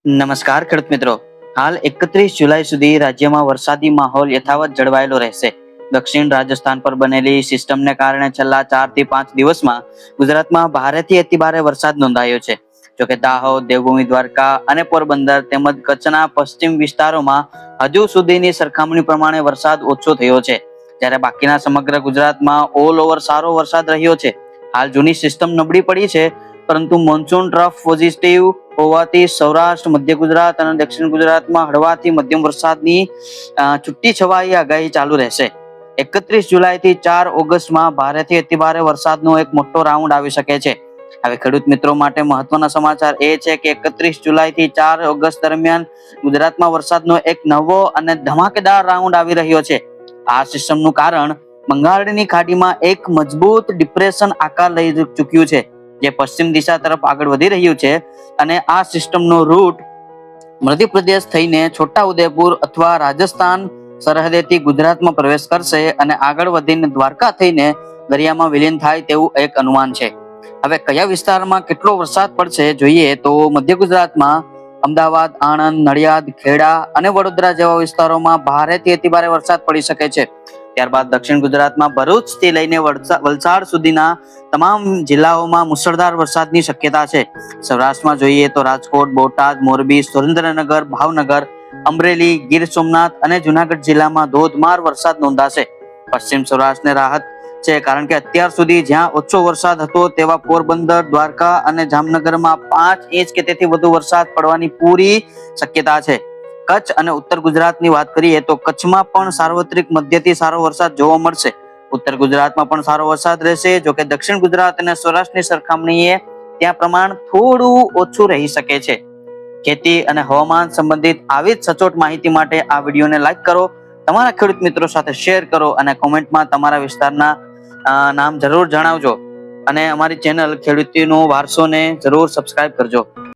નમસ્કાર ખેડૂત મિત્રો. હાલ 31 જુલાઈ સુધી રાજ્યમાં વરસાદી માહોલ યથાવત જળવાયેલો રહેશે. દક્ષિણ રાજસ્થાન પર બનેલી સિસ્ટમને કારણે છેલ્લા 4 થી 5 દિવસમાં ગુજરાતમાં ભારેથી અતિભારે વરસાદ નોંધાયો છે. જોકે દાહોદ, દેવભૂમિ દ્વારકા અને પોરબંદર તેમજ કચ્છના પશ્ચિમ વિસ્તારોમાં હજુ સુધીની સરખામણી પ્રમાણે વરસાદ ઓછો થયો છે, જ્યારે બાકીના સમગ્ર ગુજરાતમાં ઓલ ઓવર સારો વરસાદ રહ્યો છે. હાલ જૂની સિસ્ટમ નબળી પડી છે, પરંતુ મોન્સૂન ટ્રફ પોઝિટિવ હોવાથી સૌરાષ્ટ્ર, મધ્ય ગુજરાત અને દક્ષિણ ગુજરાતમાં હળવાથી મધ્યમ વરસાદની છૂટી છવાઈ આગાહી ચાલુ રહેશે. 31 જુલાઈથી 4 ઓગસ્ટમાં ભારેથી અતિભારે વરસાદનો એક મોટો રાઉન્ડ આવી શકે છે. હવે ખેડૂત મિત્રો માટે મહત્વના સમાચાર એ છે કે 31 જુલાઈથી 4 ઓગસ્ટ દરમિયાન ગુજરાતમાં વરસાદનો એક નવો અને ધમાકેદાર રાઉન્ડ આવી રહ્યો છે. આ સિસ્ટમનું કારણ બંગાળની ખાડીમાં એક મજબૂત ડિપ્રેશન આકાર લઈ ચૂક્યું છે, જે પશ્ચિમ દિશા તરફ આગળ વધી રહ્યું છે. અને આ સિસ્ટમનો રૂટ મધ્યપ્રદેશ થઈને છોટાઉદેપુર અથવા રાજસ્થાન સરહદેથી ગુજરાતમાં પ્રવેશ કરશે અને આગળ વધીને દ્વારકા થઈને દરિયામાં વિલીન થાય તેવું એક અનુમાન છે. હવે કયા વિસ્તારમાં કેટલો વરસાદ પડશે જોઈએ તો મધ્ય ગુજરાતમાં અમદાવાદ, આણંદ, નડિયાદ, ખેડા અને વડોદરા જેવા વિસ્તારોમાં ભારેથી અતિભારે વરસાદ પડી શકે છે. ત્યારબાદ દક્ષિણ ગુજરાતમાં ભરૂચથી લઈને વલસાડ સુધીના તમામ જિલ્લાઓમાં મુશળધાર વરસાદની શક્યતા છે. સૌરાષ્ટ્રમાં જોઈએ તો રાજકોટ, બોટાદ, મોરબી, સુરેન્દ્રનગર, ભાવનગર, અમરેલી, ગીર સોમનાથ અને જુનાગઢ જિલ્લામાં ધોધમાર વરસાદ નોંધાશે. પશ્ચિમ સૌરાષ્ટ્રને રાહત છે, કારણ કે અત્યાર સુધી જ્યાં ઓછો વરસાદ હતો તેવા પોરબંદર, દ્વારકા અને જામનગરમાં 5 ઇંચ કે તેથી વધુ વરસાદ પડવાની પૂરી શક્યતા છે. કચ્છ અને ઉત્તર ગુજરાતની વાત કરીએ તો કચ્છમાં પણ સાર્વત્રિક મધ્યથી સારો વરસાદ જોવા મળશે. ઉત્તર ગુજરાતમાં પણ સારો વરસાદ રહેશે, જોકે દક્ષિણ ગુજરાત અને સૌરાષ્ટ્રની સરખામણીએ ત્યાં પ્રમાણ થોડું ઓછું રહી શકે છે. ખેતી અને હવામાન સંબંધિત આવી જ સચોટ માહિતી માટે આ વિડીયોને લાઈક કરો, તમારા ખેડૂત મિત્રો સાથે શેર કરો અને કોમેન્ટમાં તમારા વિસ્તારના નામ જરૂર જણાવજો. અને અમારી ચેનલ ખેડૂતીનો વારસોને જરૂર સબસ્ક્રાઇબ કરજો.